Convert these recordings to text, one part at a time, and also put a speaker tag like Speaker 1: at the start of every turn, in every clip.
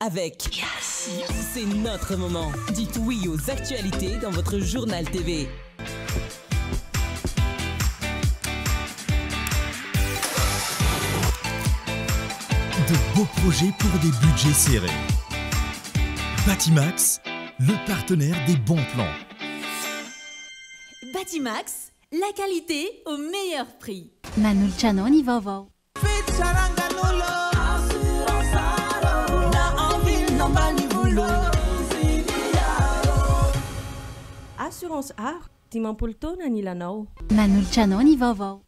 Speaker 1: avec. C'est notre moment. Dites oui aux actualités dans votre journal TV.
Speaker 2: De beaux projets pour des budgets serrés. Batimax, le partenaire des bons plans.
Speaker 3: Batimax, la qualité au meilleur prix.
Speaker 4: Manulcianoni vaovao.
Speaker 5: Assurance art, dimampolo taona ny ilanao.
Speaker 4: Manulcianoni vaovao.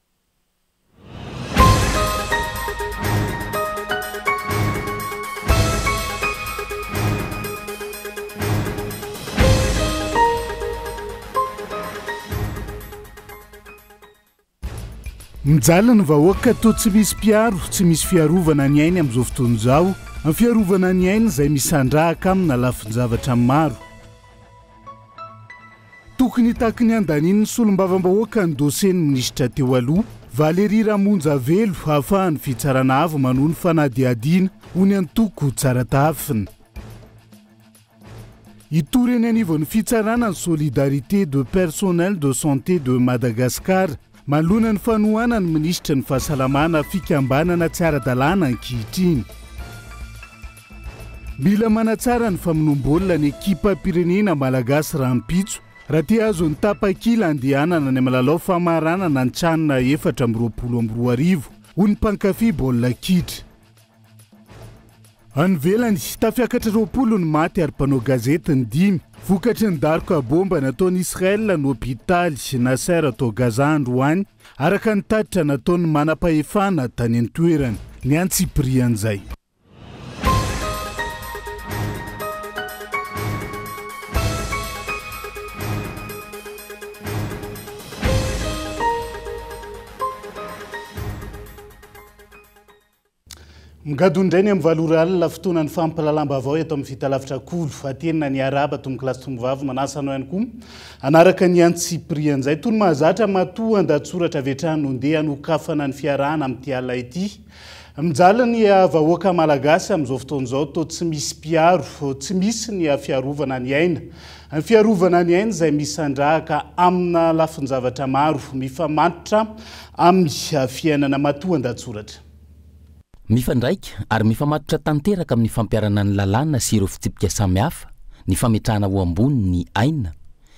Speaker 6: Mijaly ny vahoaka to tsy misy mpiaro, tsy misy fiarovana ny ainy amin'izao fotoana izao. Amin'ny fiarovana ny ainy izay misandrahaka amina lafin-javatra maro. Tokony tahaka ny andaniny ny solombavam-bahoaka ny dosen'ny minisitra teo aloha, Valérie Ramonjavelo ahafahany fitsarana avo manohy ny fanadihadiana ho ny antoko tsara tafiny. Itoreny anivon'ny fitsarana ny solidarité de personnel de santé de Madagascar, malona ny fanohana ny minisitra ny fahasalamana fikambanana tsy ara-dalàna ankehitriny. Mila manatsara ny famonom-baolina ny ekipa pirenena malagasy rahampitso raha tia azo ny tapakila andehanana ny amalalao famaranana ny tranona 420 ho ny mpankafy baolina kitra. Anivelany tafiakatra 20 ny maty ary mpanao gazety ny 5 vokatry ny darika bomba nataon'i Israel no hôpitaly Nasser atao Gaza androany araka ny tatitra nataony manam-pahefana tany an-toerany ny antsiprian'izay. Migadondray ny amin'ny valora alina fotoana ny fampalalamba avao eto amin'ny fitalavitra kolo fatenina ny araba tomy kilasy tombovavy manasa anao ihany koa anaraka ny antsiprian'izay tony mahazatra matoa andatsoratra avetrano ndeha hanokafana ny fiarahana amin'ity alina ity. Mijaly ny vahoaka malagasy amin'izao fotoana izao to tsy misy mpiaro, tsy misy ny fiarovana ny aina. Ny fiarovana ny aina izay misandrahaka amina lafin-javatra maro mifamatotra amin'ny fiainana matoa andatsoratra.
Speaker 7: Mifandraika ary mifamatotra tanteraka amin'ny fampiarana ny lalàna sy ireo fitsipika samihafa, ny fametrahana ho ambony ny aina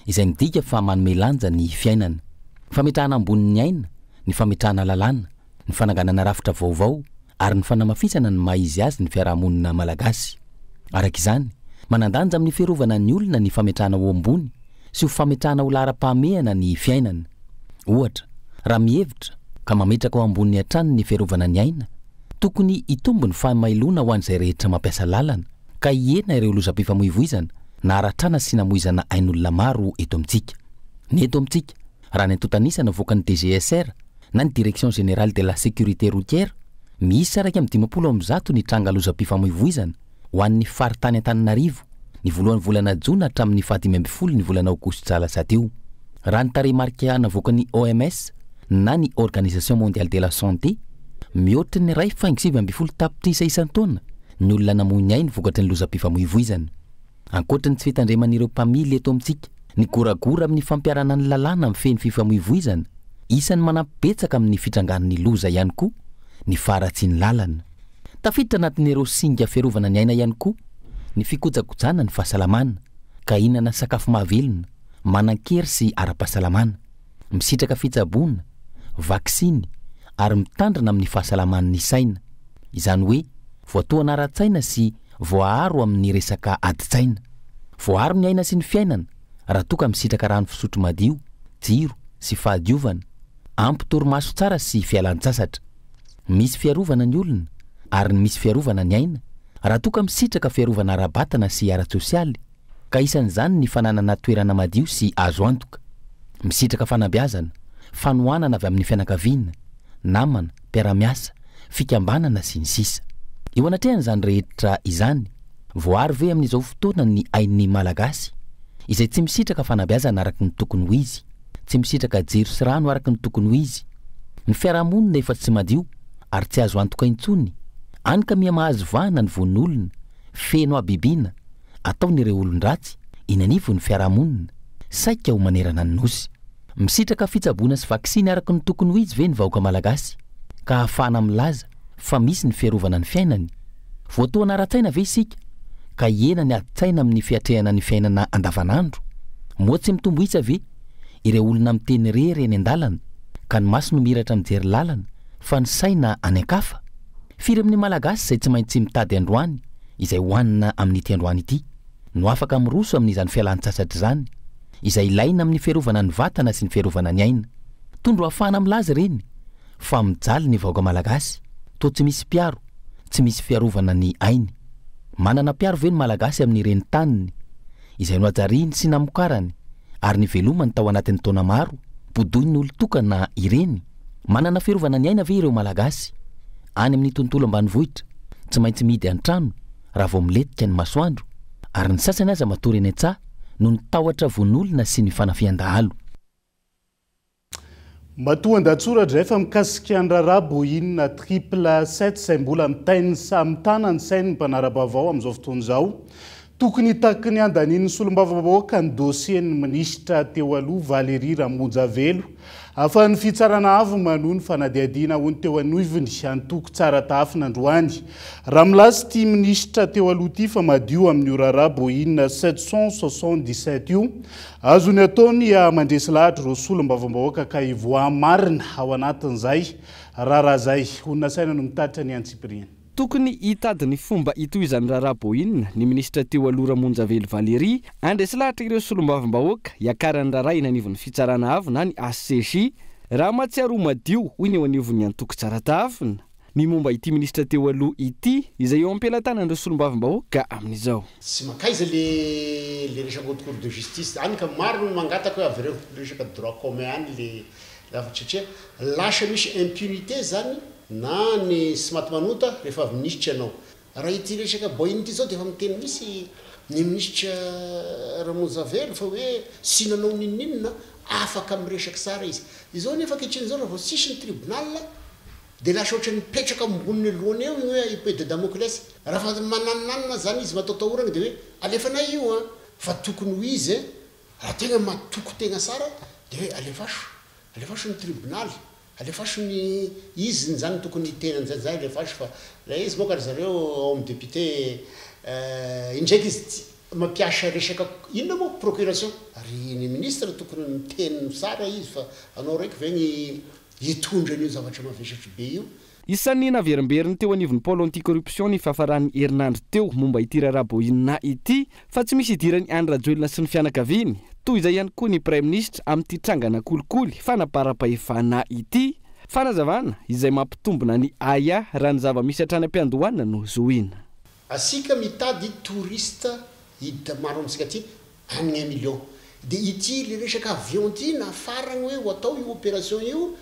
Speaker 7: izay midika fa manome lanja ny fiainana. Fametrahana ambony ny aina, ny fametrahana lalàna, ny fananganana rafitra vaovao ary ny fanamafisana ny maizy azy ny fiarahamonina malagasy. Araka izany, manandanja amin'ny fiarovana ny olona ny fametrahana ho ambony sy ho fametrahana ho lara-pahamehana ny fiainana. Ohatra, raha mihevitra ka mametraka ho ambony hatrany ny fiarovana ny aina, tokony itombo ny fahamailona ho an'izay rehetra mampiasa lalana ka hiena ireo lozam-pifamoivoizana na aratrana sy namoizana ain'olona maro eto amintsika. Ny eto amintsika, raha ny antotanisana voaka ny DGSR na ny Direction Générale de la Sécurité Routière, misy araka amin'ny 50 ny tranga lozam-pifamoivoizana ho an'ny faritany Antananarivo ny voalohan'ny volana Jona hatramin'ny 15 ny volana Aogositra lasa teo. Raha ny tarehimarika navoaka ny OMS na ny Organisation Mondiale de la Santé, mihoatra ny 2.7 tapitrisa isan-taona ny olona namoy ainy vokatry ny lozam-pifamoivoizana. Ankoatra ny tsy fitandreman'ireo mpamily eto amintsika, ny goragora amin'ny fampiarana ny lalàna amin'ny feny fifamoivoizana, isan'ny manampibetsaka amin'ny fitrangan'ny loza ihany koa ny faratsy ny lalana. Tafiditra anatin'ireo singa fiarovana ny aina ihany koa ny fikojakojana ny fahasalamana, ka hinana sakafo mahavelona, manan-kery sy ara-pahasalamana, misitraka fitsaboana, vaksiny ary mitandrina amin'ny fahasalaman'ny saina. Izany hoe voatoana ara-tsaina sy voaharo amin'ny resaka adi-tsaina. Voaharo ny aina sy ny fiainana raha toka misitraka rano fisotro madio, jiro sy fahadiovana, ampy torimaso tsara sy fialan-tsasatra. Misy fiarovana ny olona ary misy fiarovana ny aina raha toka misitraka fiarovana ara-batana sy ara-tsosialy, ka isan'izany ny fananana toerana madio sy azo antoka. Misitraka fanabeazana, fanohanana avy amin'ny fianakaviana, namana, mpiara-miasa, fikambanana sy ny sisa. Eo anatrehan'izany rehetra izany, voaharo ve amin'izao fotoana ny ain'ny malagasy izay tsy misitraka fanabeazana araka ny tokony ho izy, tsy misitraka jiro sy rano araka ny tokony ho izy. Ny fiarahamonina efa tsy madio ary tsy azo antoka intsony, any ka miha mahazo vahana ny von'olona feno abibina ataon'ireo olon-dratsy inanivo ny fiarahamonina saika ho manerana ny nosy misitraka fitsaboana sy vaksiny araka ny tokony ho izy ve ny vahoaka malagasy ka ahafahana milaza fa misy ny fiarovana ny fiainany voatoana ara-tsaina ve isika ka iena ny adi-tsaina amin'ny fiatrehana ny fiainana andavanandro moa tsy mitombo isa ve ireo olona miteny rery eny an-dalana ka ny maso no miratra mijery lalana fa ny saina any ankafa firy amin'ny malagasy izay tsy maintsy mitady androany izay hohanina amin'ity androany ity no afaka miroso amin'izany fialan-tsasatra izany izay ilaina amin'ny fiarovana ny vatana sy ny fiarovana ny aina tondro ahafahana milaza reny fa mijaly ny vahoaka malagasy to tsy misy piaro tsy misy fiarovana ny ainy manana piaro ve ny malagasy amin'ireny taniny izay noajariany sy namokarany ary ny velomany tao anatin'ny taona maro bodoy ny olo-tokana ireny manana fiarovana ny aina ve ireo malagasy any amin'ny tontolo ambanivohitra tsy maintsy midy an-trano raha vao miletika ny masoandro ary ny sasany aza matory eny an-tsaha no ny tahotra von'olona sy ny fanafian-dahalo
Speaker 6: matoan-datsora rehefa mikasika ny rarabo inona triple 7 izay mbola mitainy samytana ny sainy ny mpanara-bavao amin'izao fotoana izao tokony taky ny andaniny solom-bavahoaka ny dosien'ny minisitra teo aloha Valérie Ramonjavelo ahafahan'ny fitsarana avo manohy ny fanadihadiana ho ny teo anoiviny antoko tsara tafina androany raha milasy ity minisitra teo aloha ity fa madio amin'ny rarabo inona 777 io azony ataony mandresy lahatra ireo solom-bavahoaka ka ivoa marina ao anatin'izay raha zay onina saina no mitatitra ny Antsipriana
Speaker 8: tokony hitady ny fomba itoizany rarabo inona ny ministra teo aloha Ramonjavelo Valérie andresy lahatra ireo solom-bavahoaka hiakarany raray nanivon'ny fitsarana avo na ny ACJ raha matsiaro madio hoy ny eo anivon'ny antoko tsara tafina ny momba ity ministra teo aloha ity izay eo ampelantanan'ireo solom-bavahoaka amin'izao
Speaker 9: tsy makaiza le resaka haute cour de justice any ka maro no mangataka hoe avy ireo resaka droit commun any le lafatratria lasa misy impunité zany na ny sy maty manota rehefa avy minisitra ianao raha ity resaka boiny ity zao dia efa miteny misy ny ministra Ramonjavelo fa hoe sy nanao ninninona afaka miresaka tsara izy izao nefa kehitriny zao raha vao sisy ny tribunal dia lasa ohatra nipetraka amboniny lohany eo hoe épée de Damoclès raha fa mananonanina zany izy mataotahorana dia hoe alefanay io fa tokony ho izy raha tegna matoko tegna tsara dia hoe alefasho ny tribunal alefaso ny izy zany tokony tenany zay alefaso fa la izy moa ka zareo ao amin'ny député indraiky izy mampiasa resaka inona moa procuration ary ny ministre tokony miteny tsara izy fa anao raiky ve ny hitondra an'io zavatra mavesatry be io
Speaker 8: isan'ny naverimberiny teo anivon'ny pôle anticorruption ny fahafarany herinandro teo momba ity rarabo inona ity fa tsy misy idirany Andry Rajoelina sy ny fianakaviany toy izay ihany koa ny prime ministre amin'ity trangana kolikoly fanapara-pahefana ity fanazavana izay mampitombona ny aya raha ny zava-misy hatrany am-piandohana no zoina
Speaker 9: asika mitady touriste hiditra maro amintsika ty amin'ny 1 million dia ity le resaka avion ty na farany hoe ho atao io opération io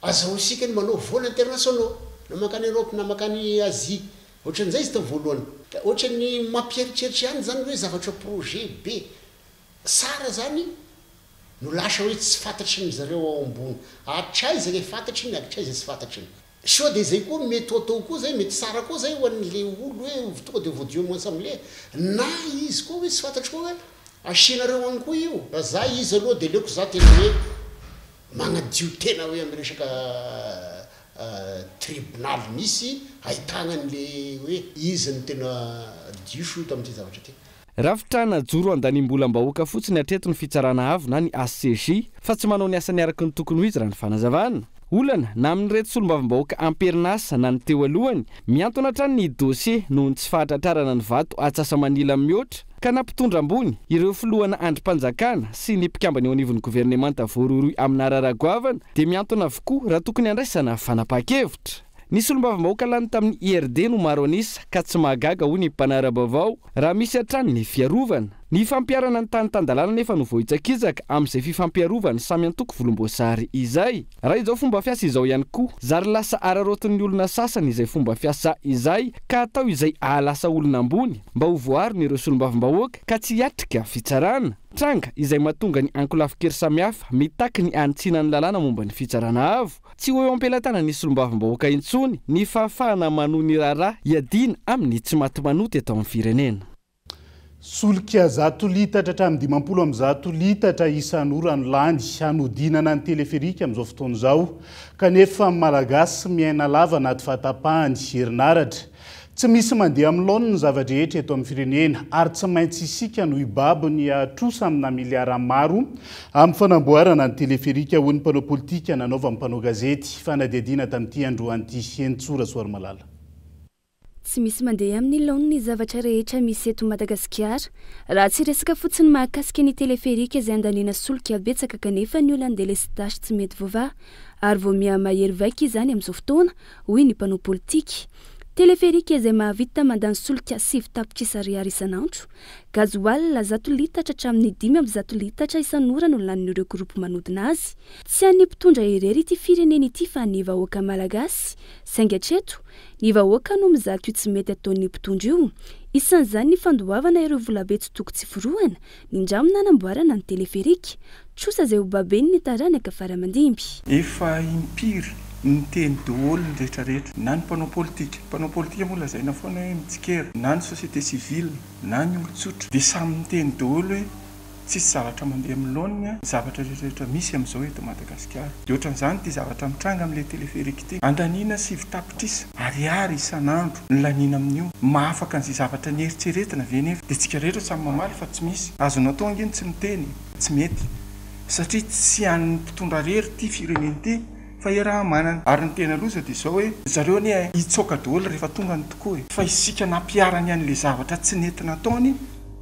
Speaker 9: azahoantsika ny manao vol internationaux na makany Europe na makany Asie ohatran'izay izy tamin'ny voalohany ohatra ny mampieritreritra ihany zany hoe zavatra projet be tsara zany no lasa hoe tsy fantatry ny zareo ao ambony atraiza le fantatry ny atraiza tsy fantatry ny sao dia zay koa mety atao koa zay mety tsara koa zay ho an'le olo hoe tonga dia voadio moassamblée na izy koa hoe tsy fantatry koa hoe asianareo any koa io raha za izy aloha dia leoko za tena hoe magnadio tena hoe amin'ny resaka tribunal misy ahitana an'le hoe izy ny tena diso tamin'ity zavatra ty
Speaker 8: rafitrana joro andanimbolam-bahoaka fotsiny hatreto ny fitsarana avo na ny ACJ fa tsy manao ny asany araka ny tokony ho izy raha ny fanazavana olana na amin'ny reto solom-bavim-bahoaka amperinasa na ny teo alohany miantona hatrany ny dossier noho ny tsy fahatratrarana ny vato atsasa-manila mihoatra ka nampitondra ambony ireo filohana andrim-panjakana sy ny mpikambany eo anivon'ny gouvernemanta voaroroy amin'ny araragoavana dia miantona avokoa raha tokony handraisana fanapahan-kevitra ny solom-bavim-bahoaka lany tamin'ny IRD no maro anisa ka tsy mahagaga hoy ny mpanara-bavao raha misy hatrany ny fiarovana ny fampiarana ny tany-tandalàna nefa no vohitsakizaka amin'izay fifampiarovany samy antoko volomboasary izay raha izao fomba fiasa izao ihany koa zary lasa ararotin'ny olona sasany izay fomba fiasa izay ka atao izay ahalasa olona ambony mba ho voariny ireo solom-bavim-bahoaka ka tsy hiatrika fitsarana tranga izay mahatonga ny ankolafikery samihafa mitaky ny antsiana ny lalàna momba ny fitsarana avo tsy ho eo ampelatana ny solombavam-bahoaka intsony ny fahafahana manohy ny raharaha iadina amin'ny tsy maty manoty eto amin'ny firenena.
Speaker 6: Solika 100 litatra hatramin'ny 20 litatra isan'orano landy hanodinana ny teleferika amin'izao fotoana izao kanefa malagasy miaina lava anaty fahatapahany herinaratra. Tsy misy mandeha amin'ny laoniny ny zavatra rehetra eto amin'ny firenena ary tsy maintsy isika no ibabo ny atrosa amina miliara maro amin'ny fanamboarana ny teleferika ho ny mpanao politika nanaova amin'ny mpanao gazety fanadihadiana tamin'ity androan'ity Hentsora Soaromalala.
Speaker 10: Tsy misy mandeha amin'ny laoniny ny zavatra rehetra misy eto Madagasikara raha tsy resaka fotsiny mahakasika ny teleferika izay andaniana solika betsaka kanefa ny olona andeha lesitasy tsy mety voava ary vao miha mahery vaika izany amin'izao fotoana hoy ny mpanao politika. Teleferika izay mahavita mandany solika 7 tapitrisa ariary isanandro. Gazoal 100 litatra hatramin'ny 5 litatra isan'ora no lanin'ireo groupe manodina azy. Tsy any mpitondra irery ity firenena ity fa ny vahoaka malagasy. Saingy hatreto, ny vahoaka no mizaka io tsy mety ataon'ny mpitondra io. Isan'izany ny fandoavana ireo volabe tsy toko tsy forohana, ny ndramona nanamboarana ny teleferika. Trosa izay ho babeny ny taranaka faramandimby.
Speaker 11: Efa impiry ny teny daholo ny rehetrarehetra na ny mpanao politika moa lazaina foana hoe mitsikera na ny société civile na ny olon-tsotra dia samy miteny daholo hoe tsisy zavatra mandeha amin'ny laoniny zavatra rehetrarehetra misy amin'izao eto Madagasikara. Dia ohatran'izany ity zavatra mitranga amin'ilay teleferika ity andaniana 7 tapitrisa ariary isan'andro ny lanina amin'io mahafaka an'izay zavatra ny eritreretina ve nefa dia tsika rehetra samy mamaly fa tsy misy azonao tao angeny tsy miteny tsy mety satria tsy an'ny mpitondra rery ity firenena ity fa raha manana ary ny tena loza dia izao hoe zareo ny hitsoaka daholo rehefa tonga ny tokoa fa isika nampiarany an'ilay zavatra tsy nentina ataony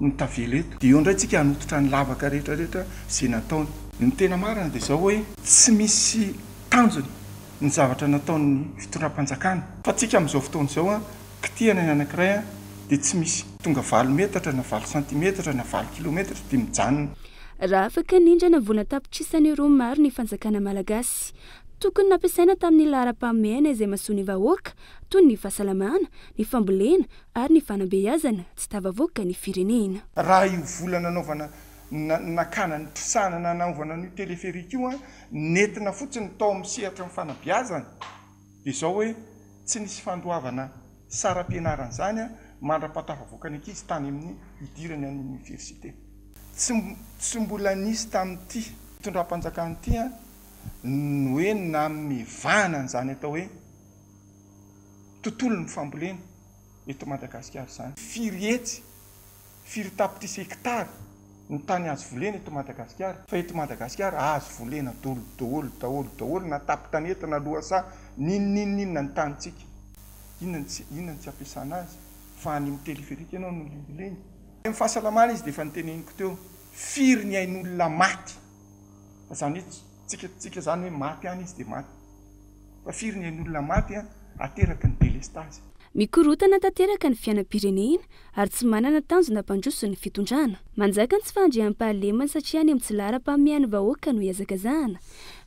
Speaker 11: ny tavela eto dia eo indray tsika hanototra ny lavaka rehetrarehetra izay nataony. Ny tena marina dia izao hoe tsy misy tanjony ny zavatra nataon'ny fitondram-panjakana fa tsika amin'izao fotoana izao kitihana ny anankiray dia tsy misy tonga 7 metatra na 7 santimetatra na 7 kilometatra dia mijanona.
Speaker 10: Raha afaka nindrana voana tapitrisan'ny euro maro ny fanjakana malagasy. Tokony nampiasaina tamin'ny laharam-pahamehana izay mahasoa ny vahoaka toy ny fahasalamana, ny fambolena ary ny fanabeazana tsy tavavoaka ny firenena.
Speaker 11: Raha io vola nanaovana nakana ny trisana nanaovana ny teleferika io nentina fotsiny tao amin'ny sehatra amin'ny fanabeazana dia izao hoe tsy nisy fandoavana saram-pianarana izany mandra-patafavoaka ny ankizy tany amin'ny idirany amin'ny université. Tsy mbola nisy tamin'ity fitondram-panjakana ity ny hoe na mivana n'izany atao hoe tontolo ny fambolena eto Madagasikara izany. Firy tapitrisa hektara ny tany azo volena eto Madagasikara fa eto Madagasikara azo volena daholo na tapitanetana lohasa ninona ny tanitsika inona tsy ampiasana azy fa any amin'ny teleferika ianao no lembileny. Amin'ny fahasalamana izy dia efa niteneniko teo firy ny ain'olona maty izany tsika zany hoe maty any izy dia maty fa firy ny ain'olona maty ateraka ny délestage.
Speaker 10: Mikorotana tanteraka ny fiainam-pirenena ary tsy manana tanjona mpandroso ny fitondrana. Manjaka ny tsy fandriam-pahalemana satria any amin'ny tsy laharam-pahamehana vahoaka no hiazakazahana.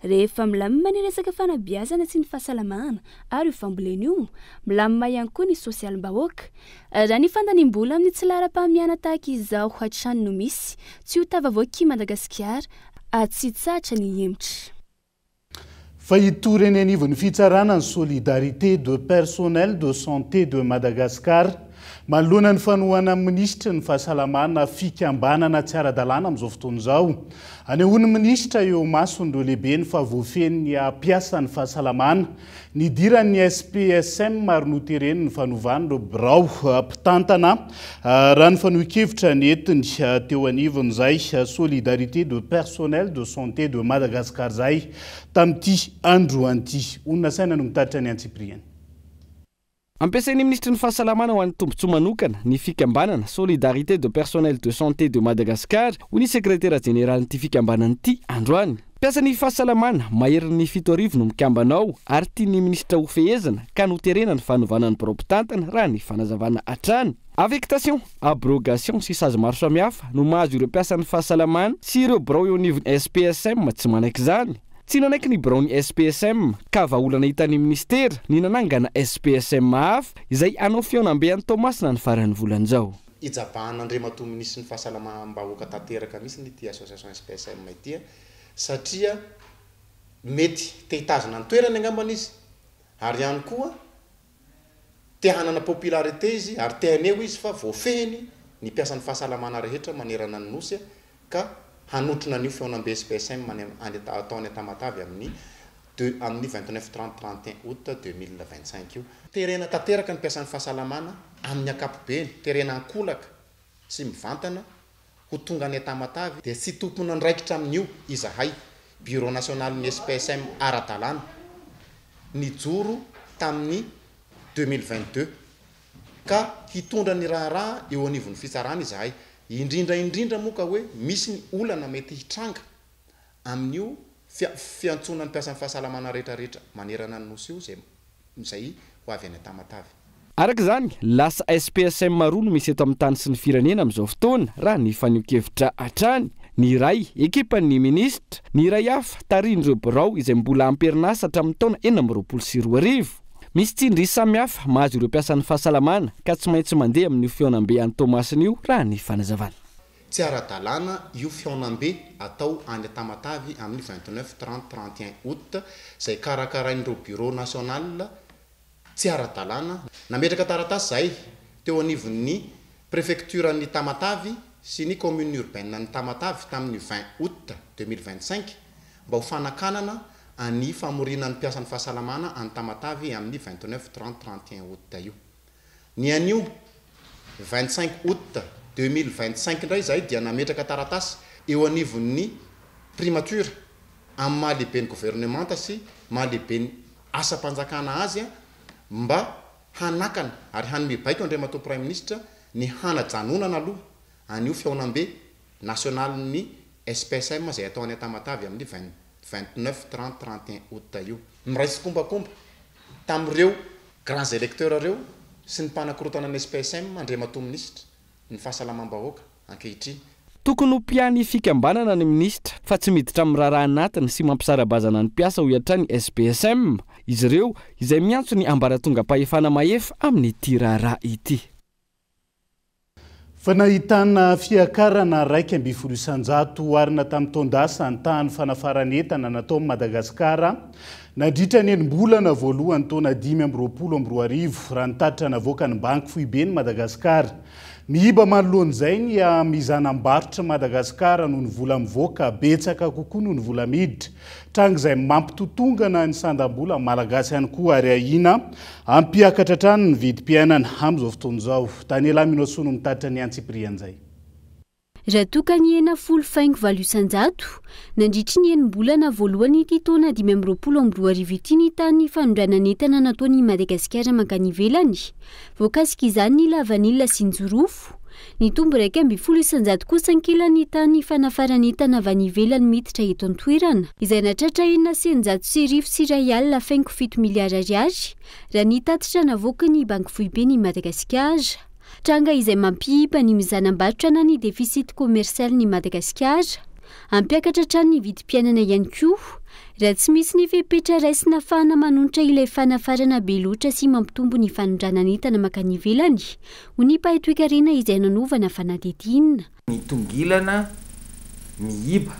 Speaker 10: Rehefa milamima ny resaka fanabeazana sy ny fahasalamana ary io fambolena io, milamima ihany koa ny sosialim-bahoaka. Raha ny fandanimbola amin'ny tsy laharam-pahamehana tahaka izao hatrany no misy, tsy ho tavavoaky Madagasikara ary tsy tsatra ny hemitra.
Speaker 6: Fa itoreny anivon'ny fitsarana ny solidarité de personnel de santé de Madagascar manoloana ny fanohana minisitra ny fahasalamana fikambanana tsy ara-dalàna amin'izao fotoana izao. Anehoany minisitra eo mason'ireo lehibeny fa voafeny ny ampiasa ny fahasalamana ny diran'ny SPSM ary notereny ny fanovany ireo birao mpitantana raha ny fanohi-kevitra ny entiny teo anivon'izay solidarité de personnel de santé de Madagascar zay tamin'ity androan'ity. Onona saina no mitaritra ny Antsipriany.
Speaker 8: Ampiasain'ny ministry ny fahasalamana ho an'ny tombontsoa manokana ny fikambanana solidarité de personnel de santé de Madagascar ho ny sekretera général n'ity fikambanana ity androany. Piasan'ny fahasalamana maherin'ny 7 arivo no mikambanao ary tian'ny ministra ho fehezana ka noterena ny fanovana ny biraopitantana raha ny fanazavana hatrany. Affectation, abrogation sy sazy maro samihafa no mahazo ireo piasan'ny fahasalamana sy ireo birao eo anivon'ny SPSM tsy manaiky izany. Tsy nanaiky ny birao ny SPSM ka vahaolana hitan'ny ministera ny nanangana SPSM hafa izay anao fionambean'ny Tomasina ny faran'ny volan'izao.
Speaker 9: Ijabahana Andriamatoa ministry ny fahasalamana-bahoaka tanteraka mihitsy ity association SPSM ity satria
Speaker 12: mety te hitazona ny toerany angambana izy ary ihany koa te hanana popularité izy ary te haneo izy fa voafehiny ny mpiasan'ny fahasalamana rehetra manerana ny nosy ka hanotrona an'io feonambe SPSM ataony Tamatavy amin'ny 29-30-31 août 2025 io. Terena tanteraka ny mpiasan'ny fahasalamana amin'ny ankapobeny, terena ankolaka sy mivantana ho tonga any Tamatavy dia tsy tompona ndraikitra amin'io izahay Bureau national ny SPSM ara-dalàna nijoro tamin'ny 2022 ka hitondra ny raharaha eo anivon'ny fitsarana izahay indrindra moa ka hoe misy ny olana mety hitranga amin'io fiantsonana ny mpiasan'ny fahasalamana rehetrarehetra manerana ny nosy io zay ho avy any Tamatavy.
Speaker 8: Araka izany lasa SPSM roa no misy eto amin'ny tany sy ny firenena amin'izao fotoana raha ny fanio-kevitra hatrany. Ny iray ekipan'ny ministra, ny iray hafa tarindreo birao izay mbola amperinasa hatramin'ny taona 2024. Misy tsindrisy samihafa mahazo ireo mpiasan'ny fahasalamana ka tsy maintsy mandeha amin'ny feonambe any Tomasina io raha ny fanazavana.
Speaker 12: Tsy ara-dalàna io feonambe atao any Tamatavy amin'ny 29-30-31 août zay karakarain'ireo bureau national tsy ara-dalàna. Nametraka taratasy zay teo anivon'ny préfecture-ny Tamatavy sy ny commune urbaine ny Tamatavy tamin'ny 20 août 2025 mba ho fanakanana any famorinan'ny mpiasan'ny fahasalamana any Tamatavy amin'ny 29-30-31 août io. Ny anio 25 août 2025 ndray zay dia nametraka taratasy eo anivon'ny primature amin'ny mahalehiben'ny gouvernemanta sy mahalehiben'ny asa-panjakana azy mba hanakana ary hanome baiko Andriamatoa Prime Ministre ny hanajanonana aloha anio feonambe national ny SPSM zay atao any Tamatavy amin'ny 29-30-31 août io. Miraisy kombakomba tamin'ireo grands électeurs reo sy ny mpanakorotana ny SPSM Andriamatoa Ministre ny fahasalamam-bahoaka ankehitriny.
Speaker 8: Tokony ho mpiany fikambanana ny ministra fa tsy miditra amin'ny raharaha anatiny sy mampisarabazana ny mpiasa ho hiatrany SPSM. Izy ireo izay miantso ny ambaratonga-pahefana mahefa amin'ny ity raharaha ity.
Speaker 6: Fa nahitana fiakarana 1,100 arina tamin'ny taondasa ny tany fanafaran'entana natao Madagasikara nandritra ny enim-bolana voalohany taona 2024 raha nitatitra navoaka ny banky foibeny Madagasikara. Mihiba manoloan'izay ny mizanam-barotra Madagasikara noho ny vola mivoaka betsaka kokoa noho ny vola miditra. Tranga izay mampitotongana ny sandam-bola malagasy ihany koa ary ahina ampiakatra hatrany ny vidim-piainana amin'izao fotoana izao. Daniela Minosono mitatitra ny antsiprian'izay.
Speaker 10: Raha toka ny hena folo faingo valo isan-jato nandritry ny enim-bolana voalohany ity taona 2024 ity ny tany fanondranan'entana nataony Madagasikara mankany ivelany. Voakasika izany ny lavanila sy ny jorofo. Ny tombo 1,100 isan-jato kosa ankilany tany fanafaran'entana avy any ivelany miditra eto an-toerana izay natratra 900 sy R1 faingo 7 miliara ariary raha nitatitra navoaka ny banky foibeny Madagasikara. Tranga izay mampihiba ny mizanam-barotra na ny déficit commercial ny Madagasikara. Ampiakatra hatrany ny vidim-piainana ihany koa raha tsy misy ny fepetra raisina ahafahana manontra ilay fanafarana be loatra sy mampitombo ny fanondranan'entana mankany ivelany. Ho ny mpahay-toekarena izay nanovana fanadidinina.
Speaker 13: Ny tongilana mihiba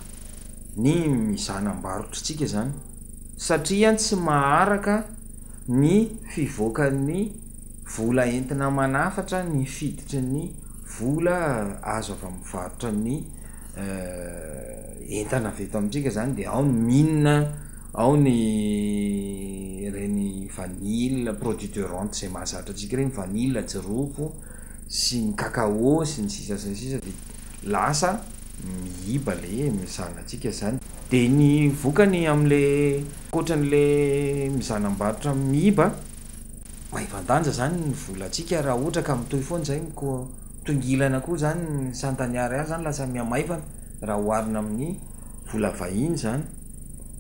Speaker 13: ny mizanam-barotratsika zany satria tsy maharaka ny fivoakan'ny vola entina manafatra ny fiditra ny vola azo avy amin'ny varotra ny entana veto amintsika zany dia ao ny mine, ao ny reny vanille, produit de rente zay mahazatra antsika reny vanille, jirofo sy ny cacao sy ny sisa dia lasa mihiba le mizana antsika zany. Dia ny vokany amin'le koatran'le mizanam-barotra mihiba maivandanja zany ny volantsika raha ohatra ka mitohy foana zay ko tongilana koa zany santaniary ary zany lasa miamaivana raha oharina amin'ny vola vahiny zany.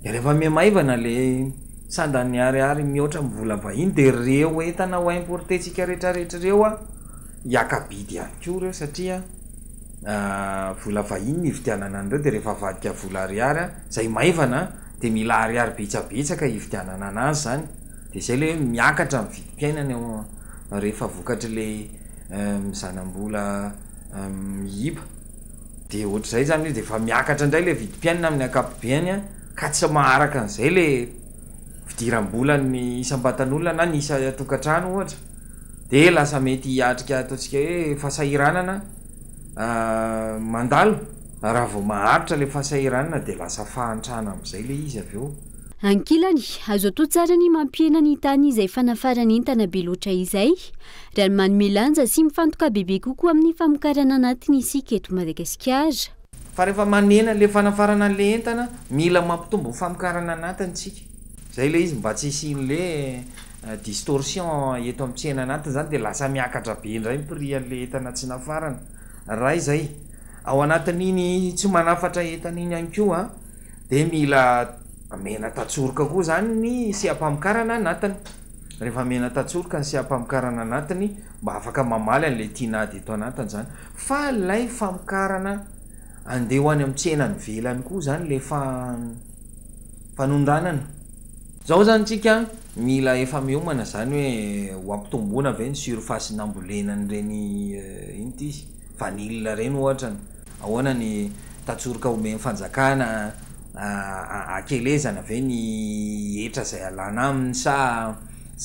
Speaker 13: Rehefa miamaivana le santaniary ary mihoatra amin'ny vola vahiny dia reo entana ho importentsika rehetrarehetra reo hiakabidy ihany koa reo satria vola vahiny hividianana an'ireo dia rehefa vadika vola ariary zay maivana dia mila ariary betsabetsaka hividianana anazy zany. Dia zay le miakatra amin'ny vidim-piainana rehefa vokatra le mizanam-bola mihiba. Dia ohatr'izay zany dia efa miakatra indray le vidim-piainana amin'ny ankapobeny ka tsy maharaka an'izay le fidiram-bola ny isam-batan'olona na ny isa tokantrano ohatra de lasa mety hiatrika ataontsika hoe fahasahiranana mandalo raha vao maharitra le fahasahiranana de lasa fahantrana amin'izay le izy avy eo
Speaker 4: ankilany azo atao tsara ny mampiena ny tany izay fanafarany entana be loatra izay raha manome lanja sy mifantoka bebe kokoa amin'ny famokarana anatiny isika eto Madagasikara
Speaker 13: fa rehefa manena le fanafarana an'le entana mila mampitombo famokarana anatiny tsika zay le izy mba tsy isin'le distorsion eto amin'ny tsena anatiny zany de lasa miakatra be indray ny prix an'le entana tsy nafarana raha izay ao anatin'iny tsy manafatra entana iny ihany koa de mila mena tatsoroka koa zany ny sehampamokarana anatiny rehefa mena tatsoroka ny sehampamokarana anatiny mba afaka mamaly an'le tianady eto anatiny zany fa lay famokarana andeha ho any amin'ny tsenany velany koa zany le fanondranana zao zany tsika mila efa miomana zany hoe ho ampitomboana ve ny surface nambolenan'ireny ino ty izy vanille reny ohatra ahoana ny tatsoroka omeny fanjakana akelezana ve ny etra zay alana aminy sa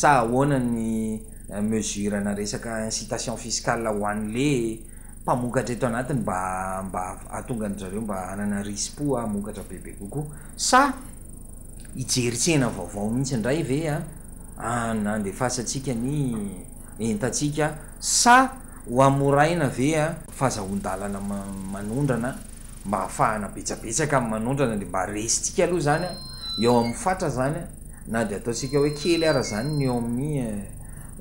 Speaker 13: ahoana ny mesure na resaka incitation fiscale ho an'le mpamokatra eto anatiny mba atonga an'zareo mba anana rispo amokatra bebe kokoa sa ijeritsena vaovao mihitsy indray ve nandefasatsika ny entatsika sa ho amoraina ve fahazahon-dalana manondrana mba ahafahana betsabetsaka amin'ny manondrana de mba resitsika aloha zany eo amin'ny fatra zany na de ataotsika hoe kely ara zany ny eo amin'ny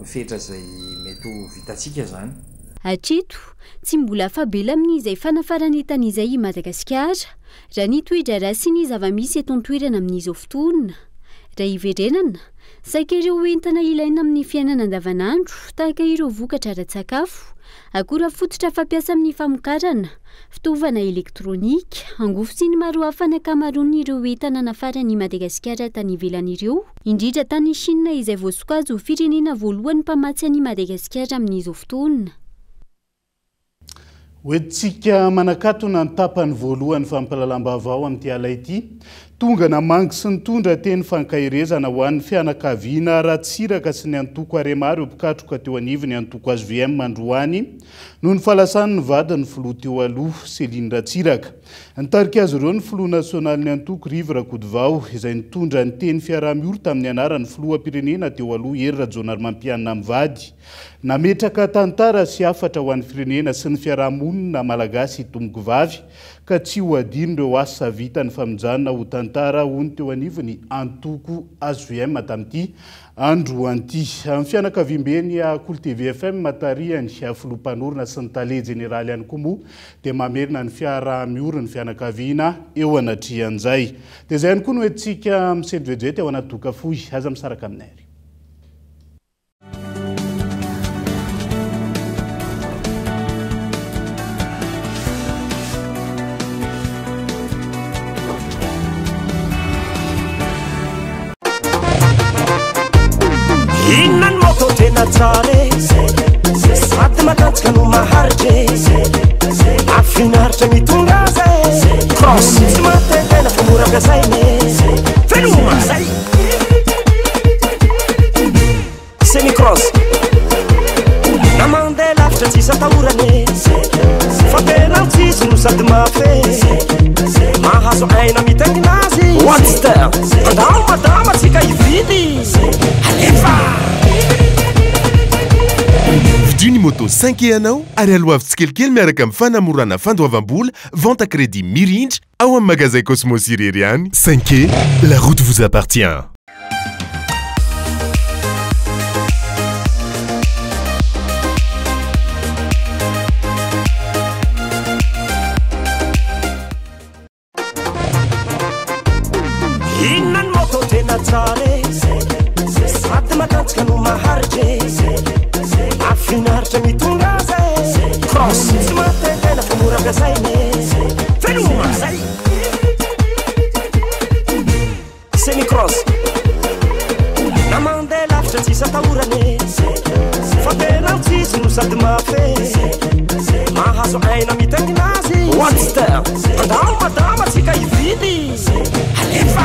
Speaker 13: fetra zay mety ho vitatsika zany
Speaker 4: hatreto tsy mbola afabela amin'izay fanafarana entana izay i Madagasikara raha ny toidra raha sy ny zava-misy eto an-toerana amin'izao fotoana raha hiverenana saika ireo entana ilaina amin'ny fiainana andavanandro tahaka ireo vokatra ara-tsakafo akora fototra fampiasa amin'ny famokarana fitaovana elektrônika angofo sy ny maro hafa ny ankamaroany ireo entana nafarany Madagasikara tany ivelan'ireo indrindra tany Chine izay voasokajy ho firenena voalohany mpamatsy any Madagasikara amin'izao fotoana
Speaker 6: hoentsika manakatona ny tapany voalohany fampalalam-baovao amin'ity ala ity tonga namangy sy nitondra teny fankahirezana ho an'ny fianakaviana ratsiraka sy ny antoko aremaro mpikatroka teo anivony antoko azo VM Androany noho ny falasany ny vadiny filoha teo aloha Céline Ratsiraka nitarika azy ireo ny filoha nasionaly ny antoko Rive Rakodivao izay nitondra ny teny fiaraha-mioro tamin'ny anaran'ny filoham-pirenena teo aloha Hery Rajaonarimampianina amin'ny vady nametraka tantara sy afatra ho an'ny firenena sy ny fiarahamonina malagasy tomboky vavy ka tsy ho adino ireo asa vita ny famonjana ho tantara hony teo anivony antoko azo VM tamin'ity andro anty amin'ny fianakaviambeny Akolo TV FM matariany filoham-panorona sy ny tale jeneraly ihany koa moa dia mamerina ny fiaraha-mioro ny fianakaviana eo anatrian'izay dia izay ihany koa no hoentsika misedivejety ao anaty doka fohy aza misaraka aminay ary
Speaker 14: Innan moto tena tsare sady matanjaka no maharitra afinaritra mitonga zay cross tsy matetena fa mora ampiasainy fenoma zay semi cross na mandeha lavitra tsisy atahorany fa tena tsisy no sady mafe mahazo aina mitaingina azy watster andao madama tsika hividy alefa
Speaker 15: Vidini moto 5 anao ary aloavy tsikelikely miaraka amin'ny fanamorana fandoavam-bola vente à crédit mirindra ao amin'ny magasin Cosmos Irery any 5 la route vous appartient.
Speaker 14: Innan moto tena tsare sady matanjaka no maharitra afinaritra mitonga zay cross tsy matetena fa mora ampiasainy fenoma zay semi cross na mandeha lavitra tsisy atahorany fa tena tsisy no sady mafe mahazo aina mitaingina azy watster andao madama tsika hividy alefa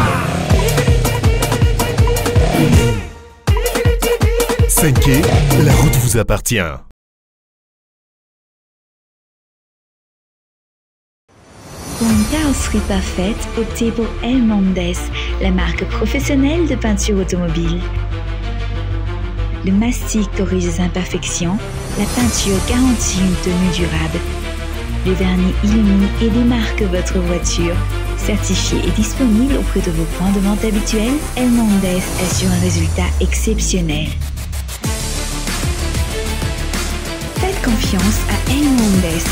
Speaker 15: 5K, la route vous appartient.
Speaker 16: Pour une carrosserie parfaite, optez pour El Mondes, la marque professionnelle de peinture automobile. Le mastic corrige les imperfections, la peinture garantit une tenue durable. Le vernis illumine et démarque votre voiture. Certifié et disponible auprès de vos points de vente habituels, El Mondes assure un résultat exceptionnel. Faites confiance à El Mondes.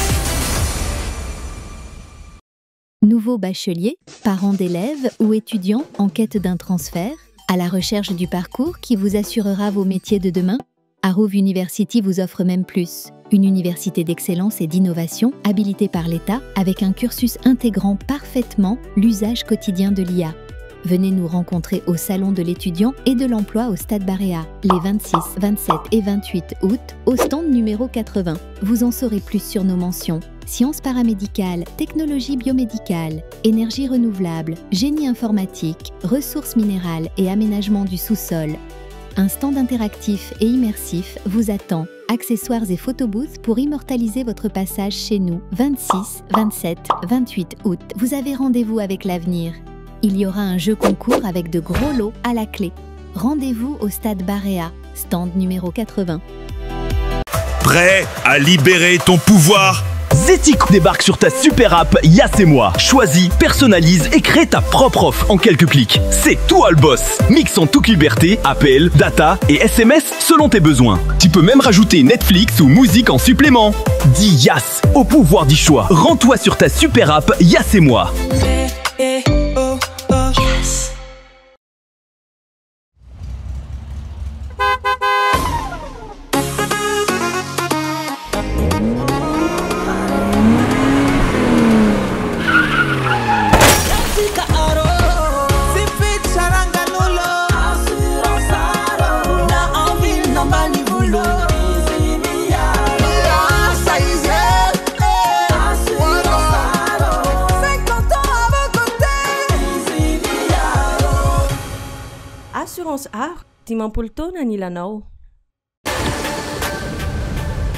Speaker 17: Nouveaux bacheliers, parents d'élèves ou étudiants en quête d'un transfert, à la recherche du parcours qui vous assurera vos métiers de demain, Arrouv University vous offre même plus. Une université d'excellence et d'innovation habilitée par l'État avec un cursus intégrant parfaitement l'usage quotidien de l'IA. Venez nous rencontrer au Salon de l'étudiant et de l'emploi au Stade Baréa, les 26, 27 et 28 août, au stand numéro 80. Vous en saurez plus sur nos mentions. Sciences paramédicales, technologies biomédicales, énergie renouvelable, génie informatique, ressources minérales et aménagement du sous-sol. Un stand interactif et immersif vous attend. Accessoires et photobooths pour immortaliser votre passage chez nous. 26, 27, 28 août. Vous avez rendez-vous avec l'avenir. Il y aura un jeu concours avec de gros lots à la clé. Rendez-vous au Stade Baréa, stand numéro 80.
Speaker 18: Prêt à libérer ton pouvoir?
Speaker 19: Zetico débarque sur ta super app Yas et moi. Choisis, personnalise et crée ta propre offre en quelques clics. C'est toi le boss. Mix en toute liberté, appels, data et SMS selon tes besoins. Tu peux même rajouter Netflix ou musique en supplément. Dis Yas au pouvoir du choix. Rends-toi sur ta super app Yas et moi.
Speaker 5: Assurance Art, Timampoltona Nilanao.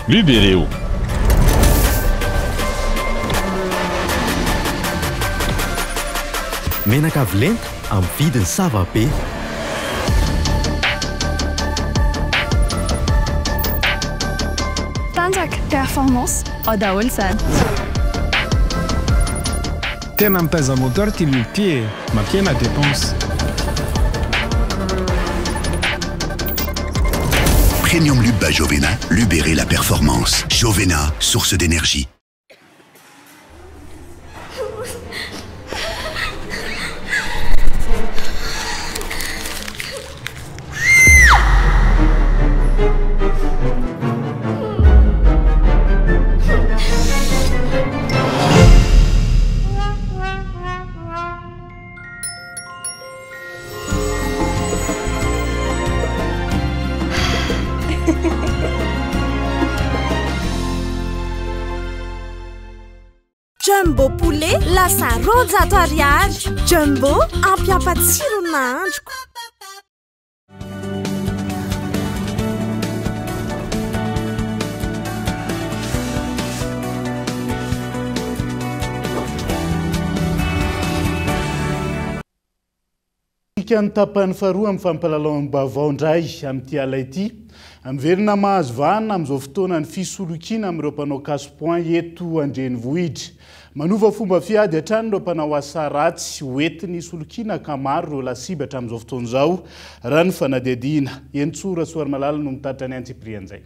Speaker 20: Libéreo.
Speaker 21: Menaka vilenta amin'ny vidiny sava be.
Speaker 22: Tanjaka performance daholo zany.
Speaker 23: Tena mitaiza moteur ty lupie, mampiena dépense.
Speaker 24: Premium Lube Jovena, libérer la performance. Jovena, source d'énergie.
Speaker 25: Jumbo poulet lasa rojato ariary. Jumbo ampiampatsiro nahandroko.
Speaker 6: Ny tapany faharoa amin'ny fampalalao ndray amin'ity ala ityamiverina mahazo vahana amin'izao fotoana ny fisolokiana amin'ireo mpanao casse-point eto Andrenivohitra. Manova fomba fiady hatrany ireo mpanao asa ratsy hoentiny solokiana ka maro ireo lasibatra amin'izao fotoana izao raha ny fanadihadiana. Entsora Soarimalala no mitaritra ny antsiprian'izay.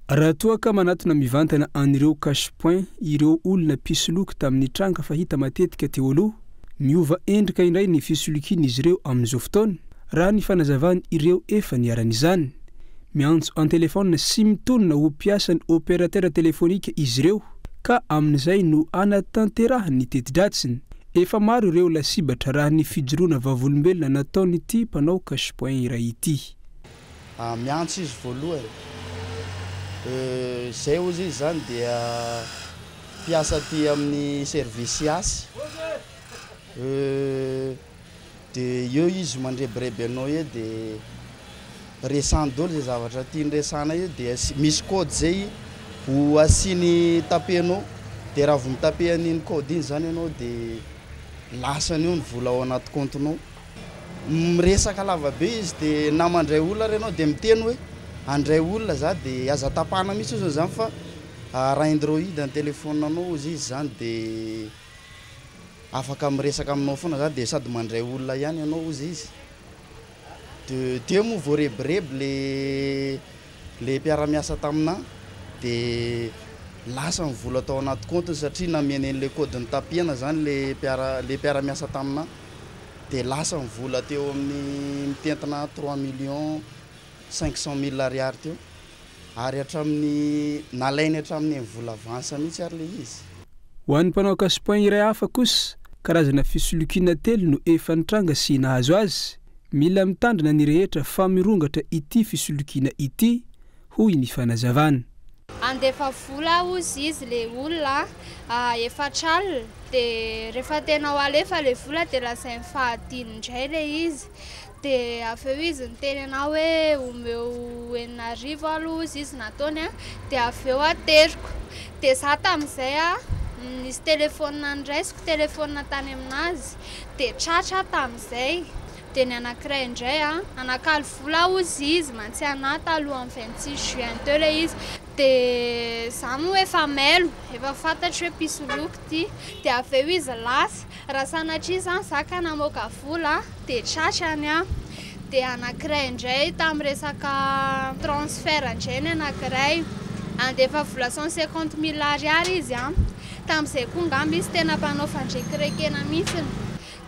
Speaker 26: Raha toa ka manatona mivantana an'ireo casse-point ireo olona pisoloky tamin'ny tranga fahita matetika teo aloha. Miova endrika indray ny fisolokiana izy ireo amin'izao fotoana raha ny fanazavany ireo efa niaran'izany. Miantso an telefona sy mitonona ho mpiasan'ny opérateur telefonika izy ireo ka amin'izay no anatanterahany ny teti-dratsiny. Efa maro ireo lasibatra raha ny fijoroana vavolombelona nataon'ity mpanao casse-point iray ity.
Speaker 27: Miantso izy voalohany. Zay ozy izy zany dia mpiasa ty amin'ny service asy. De eo izy mandrebireby anao e de resany dolo zay zavatra tiany resana io dia misy code zay ho asiny tapenao dia raha vo mitape an'iny code iny zany ianao dia lasany io ny vola ao anaty comptenao miresaka lavabe izy dia na mandray olona renao dia miteny hoe andray olona za dia aza tapana mihitsy izy zany fa raha Android ny telefonanao izy zany dia afaka miresaka aminao foana za dia sady mandray olona ihany ianao izy dia moa voarebireby le mpiara-miasa tamina dia lasa ny vola tao anaty compte satria namiany an'le code ny tapiana zany le mpiara-miasa tamina dia lasa ny vola teo amin'ny mitentina 3,500,000 ariary teo ary hatramin'ny nalainy hatramin'ny vola avansa mihitsy ary le izy.
Speaker 26: Ho an'ny mpanao casse-point iray hafa kosa karazana fisolokiana telo no efa nitranga sy nahazo azy. Mila mitandrina ny rehetra fa mirongatra ity fisolokiana ity hoy ny fanazavana.
Speaker 1: Andefa vola ozy izy le olona efatra alina dia rehefa tena ho alefa le vola dia lasa fahatiny indray le izy dia avy eo izy niteny anao hoe omeo 9,000 aloha izy nataony dia avy eo ateriko dia za tamin'izay nisy telefônina ndraisiko telefônina tany aminazy dia tratra tamin'izay dia ny anankiray indray anakalo vola ozy izy mantsy anaty alohan'ny 26 juin teo le izy dia za moa efa mailo efa fantatro hoe pisoloky ity dia avy eo izy lasa raha sanatria zany zaka namoaka vola dia tratrany dia anankiray indray tamin'ny resaka transfert indray ny anankiray andefa vola 150,000 ariary izy tamin'izay koa ngamba izy tena mpanao fandrekirekena mihitsiny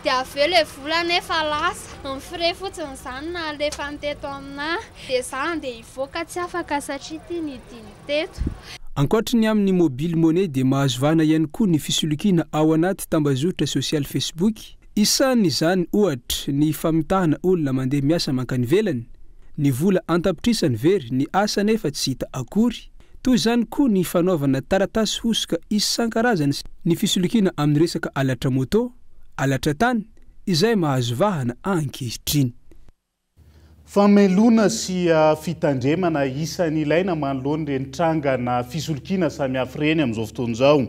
Speaker 1: dia avy eo le vola nefa lasa ny frais fotsiny zany na alefa niteto amina dia zany dia hivoaka tsy afaka satria tiany idiny teto.
Speaker 26: Ankoatrany amin'ny mobile money dia mahazo vana ihany koa ny fisolokiana ao anaty tambazotra social Facebook. Isan'izany ohatra ny famitahana olona mandeha miasa mankany velany, ny vola antapitrisany very ny asa nefa tsy hita akory. Toy izany koa ny fanaovana taratasy hosoka isan-karazany ny fisolokiana amin'ny resaka alatra moto, alatra tany izay mahazo vahana ankehitriny.
Speaker 6: Famelona sy fitandremana isan'ny ilaina manoloany ireny trangana fisolokiana samihafa ireny amin'izao fotoana izao.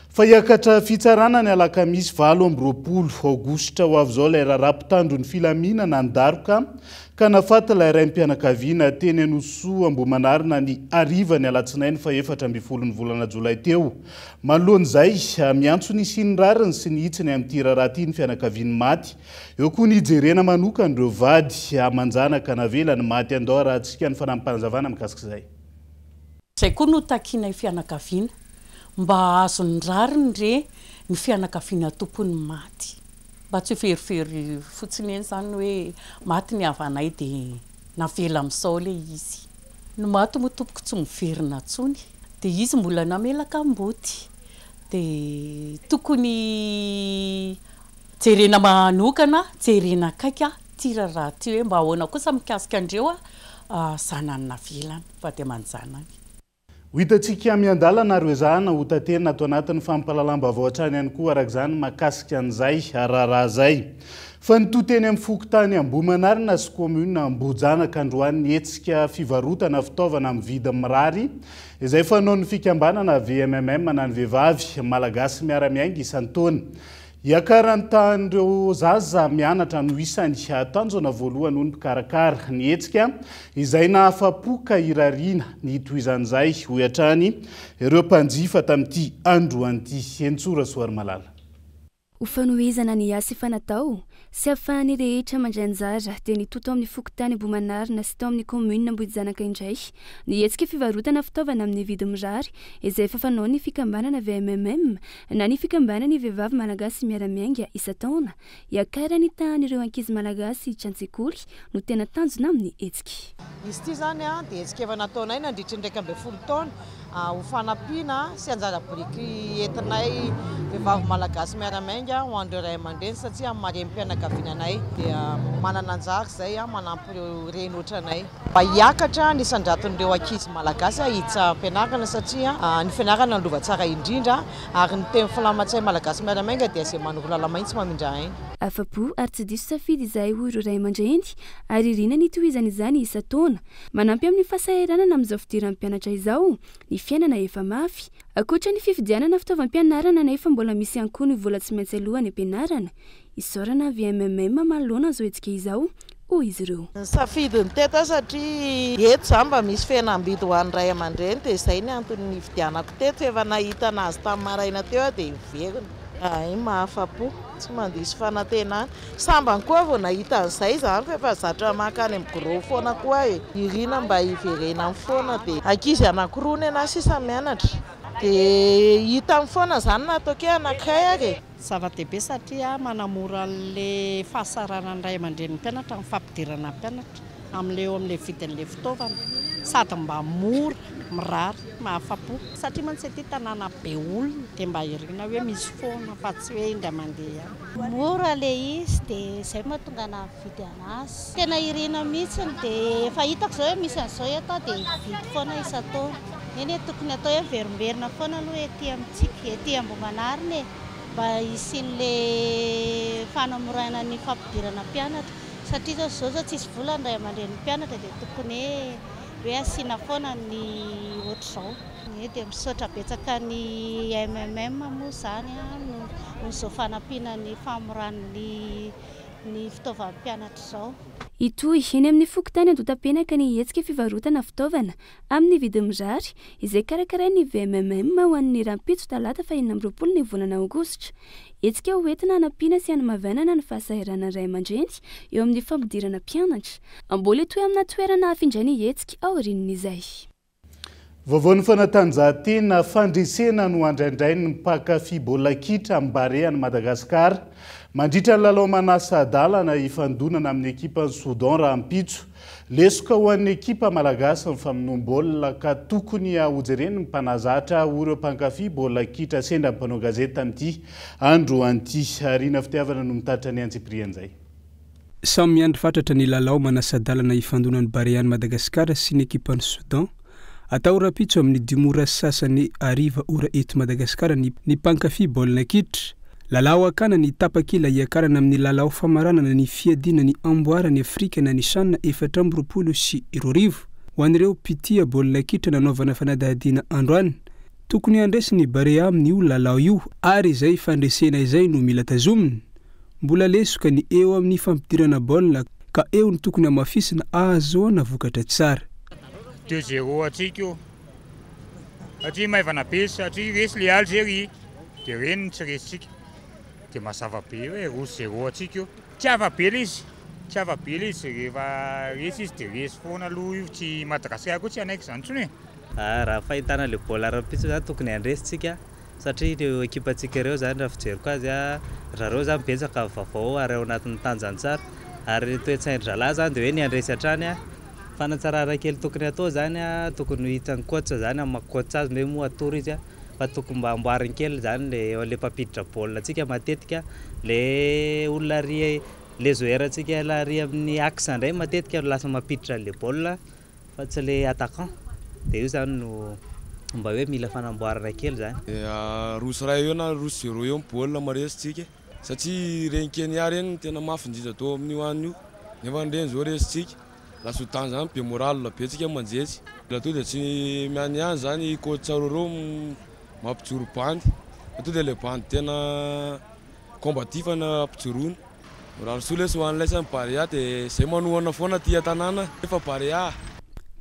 Speaker 6: Fa hiakatra fitsarana ny alakamisy 20 aogositra ho avy izao ilay raharapitandro ny filaminana andaroka ka nafata ilay iray mpianakaviana teny Anosoa Ambohimanarina ny arivany alatsinainy fa 14 ny volana jolay teo. Manoloan'izay miantso ny sinirariny sy ny hitsiny amin'ity raharaha ity ny fianakaviany maty. Eo koa ny hijerena manokana ireo vady amanjanaka navelany maty andao raha antsika ny fanampanazavana mikasika izay.
Speaker 2: Izay koa no takiana fianakaviana mba azo ny rariny re ny fianakaviana tompony maty. Mba tsy verivery fotsiny eny zany hoe maty ny havanay dia navela amin'izao le izy. Ny maty moa tompoko tsy miverina tsony dia izy mbola namelaka amboty dia tokony jerena manokana jerena akaika ty raha ty hoe mba ahoana kosa mikasika andreo zanany navelany fa dia manjanany.
Speaker 6: Ho hitantsika miandalana ro ezahana ho tanterina ato anatin'ny fampalalam-baovao hatrany ihany koa araka izany mahakasika an'izay raharaha zay. Fa nitoteny amin'ny fokotany Ambohimanarina sy commune Ambohijanaka androany nietsika fivarotana fitaovana amin'ny vidy mirary izay fanaon'ny fikambanana VMMM na ny vehivavy malagasy miara-miainga isan-taona. Hiakaran'ireo zaza mianatra no isany tanjona voalohany hoy ny mpikarakara ny hetsika izay nahafapoka irariana ny toizan'izay ho hatrany ireo mpanjifa tamin'ity androan'ity Entsora Soary Malala.
Speaker 10: Ho fanohizana ny asa efa natao sy ahafahany rehetra mandray anjara dia nitoto amin'ny fokotany Ambohimanarina sy tao amin'ny commune Ambohijanaka indray nihetsika fivarotana fitaovana amin'ny vidy mirary izay efa fanao ny fikambanana VMMM na ny fikambanana vehivavy malagasy miara-miainga isan-taona hiakarany tahan'ireo ankizy malagasy tsy an-tsekoly no tena tanjona amin'ny hetsika.
Speaker 3: Izy ity zany dia hetsika efa nataonay nandritra 12 taona ho fanampiana sy anjara biriky entinay vehivavy malagasy miara-miainga ho andreo ray aman-dreny satria amin'ny mpianakavinanay dia manana anjara izay manampy ireo reny ohatranay mba hiakatra ny sandraton'ireo ankizy malagasy hiditra ampianarana satria ny fianarana lova tsara indrindra ary ny teny filamatsay malagasy miara-miainga dia izay manoro lalamainy tsy mamindra aina.
Speaker 10: afapo ary tsy diso safidy izay hoy ireo ray aman-dreny ary irina ny tohizana izany isa-taona manampy amin'ny fahasahiranana amin'izao fidiran'ny mpianatra izao ny fiainana efa mafy akoatra ny fifidianana fitaovam-pianarana nefa mbola misy ihany koa ny vola tsy maintsy alohan'ny ampianarana isaorana avy MMM manoloana zao etsika izao hoy izy ireo
Speaker 3: safidy ny teta satria eto zany mba misy fihenam-bidy ho an'ny ray aman-dreny dia izay ny antony nividianako teto efa nahita anazy tamin'ny maraina teo dia hiveriny ay mahafapo tsy mandisy fanantenana sambany koa vao nahita an'izay zany fa efa zatra makany amin'ny gros foana koa irina mba hiverena amin'ny foana dia ankizy anankiroa ny ana sisa mianatra dia hita amin'ny foana zany nataoko anankiray ary
Speaker 7: zava-dehibe satria manamora an'le fahasarana ny ray aman-dreny mpianatra amin'ny fampidirana mpianatra amin'le vidin'le fitaovana sady mba mora mirary mahafapo satria mantsy ty tanàna be olona dia mba irina hoe misy foana fa tsy hoe inga mandeha
Speaker 8: mora le izy dia izay mahatonga navidy anazy tena irina mihitsiny dia efa hitako zao hoe misy an'izao atao dia vidy foana isa-taona eny tokony atao hoe verimberina foana aloha ety amintsika ety Ambohimanarina mba isin'le fanamorana ny fampidirana mpianatra satria zao tsisy vola ny ray aman-dreny mpianatra dia tokony hoe asiana foana ny ohatr'izao dia misaotra betsaka ny MMM moa zany no zao fanampiana ny famorany ny fitaovam-pianatra izao
Speaker 10: itoy eny amin'ny fokontany andotam-penaka ny hetsika fivarotana fitaovana amin'ny vidiny mirary izay karakarain'ny VMMM ho an'ny rampitso talata fa 24 ny volana aogositra hetsika ho entina hanampiana sy hanamavanana ny fahasahirana ray aman-dreny eo amin'ny fampidirana mpianatra ambola toy amina toerana hafindrany hetsika aorian'izay
Speaker 6: vaovao ny fanatanjahantena fandresena no andraindray ny mpakafy baolina kitra amin'ny Barea any Madagasikara mandritra ny lalao manasa-dalana ifandonana amin'ny ekipa Soudan Rampitso lesoka ho an'ny ekipa malagasy ny famonoam-baolina ka tokony ahojereny ny mpanazatra ireo mpankafy baolina kitra sendra ny mpanao gazety tamin'ity andro anty arina fitiavana no mitaritra ny antsiprian'izay
Speaker 26: samy andro fatratra ny lalao manasa-dalana ifandonan'ny Barea any Madagasikara sy ny ekipan'ny Soudan atao Rampitso amin'ny 10 ora sasany ariva ora eto Madagasikara ny mpankafy baolina kitra lalao akana ny tapakila iakarana amin'ny lalao famaranana ny fiadina ny amboarany Afrika na nisanna 420 sy 20 ho an'ireo pitia baolina kitra nanaovana fanadahadiana androany tokony andresy ny Barea amin'ny io lalao io ary izay fandresena izay no mila tazomina mbola lesoka ny eo amin'ny fampidirana baolina ka eo ny tokony amafisina ahazoana vokatra tsara
Speaker 9: 2-0 atsika io satria maivana be satria resy le Algérie dia reny tsy resitsika dia mazava be hoe 0-0 atsika io tsy ava-be le izy rehefa resy izy dia resy foana aloha io tsy Madagasikara koa tsy anaiky izany tsony
Speaker 11: raha fahitana le baolina Rampitso zany tokony andresitsika satria ireo ekipantsika ireo zany raha fijeriko azy zareo zany betsaka vaovao ary ao anatin'ny tanjany tsara ary toe-tsaindry zalahy zany dia hoe ny andresy hatrany fanatsarana kely tokony atao zany tokony hitany coach zany amin'ny coach azy hoe moa atoro izy fa tokony mba amboariny kely zany le mpampiditra baolina atsika matetika le olona ry le joueur atsika la ry amin'ny axe indray matetika lasa mampiditra le baolina fa tsy le attaquant dia io zany no mba hoe mila fanamboarana kely zany
Speaker 12: rosy ray eo na rosy 0 eo baolina maresitsika satria reny Kenya reny tena mafy indrindra atao amin'io anio nefa ndreny zao resitsika lasotany zany be moral betsika manjetsy la to dia tsy miany ihany zany coach roreo mampijoro bandy to dia le bandy tena combatif na ampijoroana moral solesy ho an'ilay Barea dia izay manohana foana ty tanàna efa Barea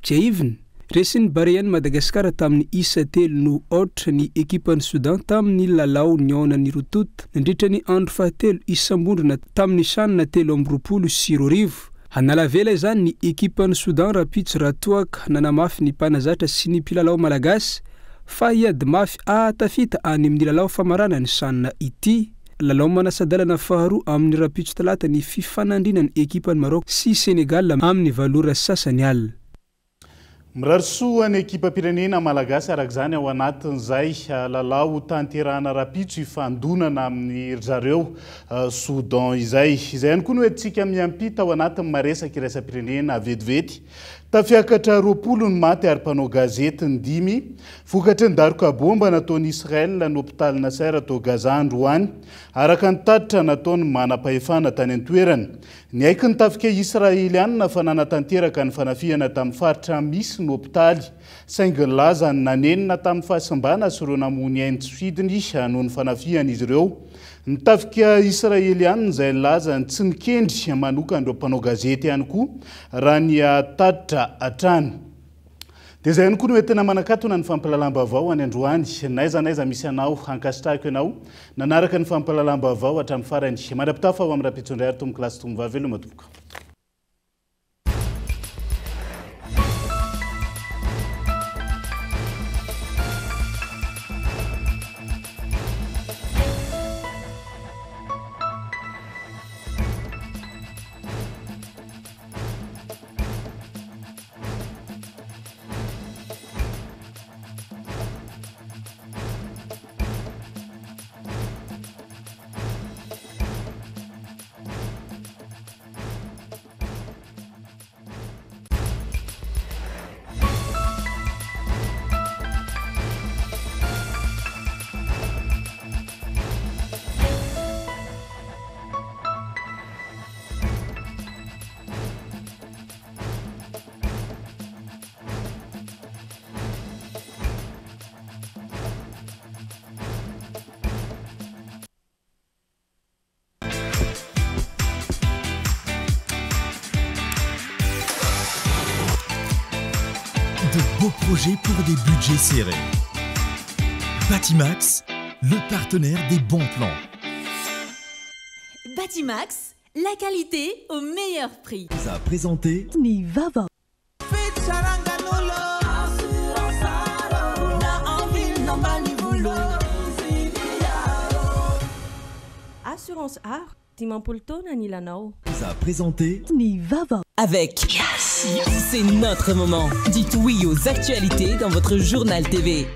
Speaker 26: Jaivin resiny Barea any Madagasikara tamin'ny isa 3 no ohatra ny ekipan'ny Soudan tamin'ny lalao niaonany Rotut nandritra ny andro fahatelo isam-bondrona tamin'ny sanina 3 sy 20 hanalavela izany ny ekipan'ny Soudan Rampitso Ratoaka nanamafy ny mpanazatra sy ny mpilalao malagasy fa hiady mafy atafita any amin'ny lalao famarana ny sanina ity lalao manasa-dalana faharoa amin'ny Rampitso talata ny fifanandrinany ekipan'ny Maroc sy Senegal amin'ny valora sasany alina
Speaker 6: mirarisoa ny ekipa pirenena malagasy araka izany ao anatin'izay lalao tanterahana Rampitso ifandonana amin'ny zareo Soudan izay ihany koa no hoe tsika miampita ao anatin'ny maresaka iraisam-pirenena vetivety tafiakatra roapolo ny maty ary mpanao gazety ny 5 vokatry ny daroka bomba nataon'ny Israel ny hôpitaly Nasser atao Gaza androany araka ny tatitra nataony manam-pahefana tany an-toerana. Ny aiky ny tafika Israeliana fa nanatanteraka ny fanafihana tamin'ny faritra misy ny hôpitaly saingy laza ny nanenina tamin'ny fahasimbana sy ireo namony ainy tsy fidiny noho ny fanafihana izy ireo. Ny tafika Israeliana izay laza ny tsy nikendry manokana ireo mpanao gazety ihany koa raha ny tatitra hatrany. Dia izay ihany koa no tena manakatona ny fampahalalam-baovao any androany. Naiza misy anao hankasitrahako ianao nanaraka ny fampahalalam-baovao hatramin'ny farany. Mandrapitafa ao amin'ny rapitsondray ary tomboky lasy tombo vavy veloma tomboka.
Speaker 21: De beaux projets pour des budgets serrés. Batimax, le partenaire des bons plans.
Speaker 4: Batimax, la qualité au meilleur prix.
Speaker 21: Vous a présenté
Speaker 4: Nivava.
Speaker 5: Assurance Art, Timampoltona Nilanao.
Speaker 21: Vous a présenté
Speaker 4: Nivava. Avec Yes, c'est notre moment. Dites oui aux actualités dans votre journal TV.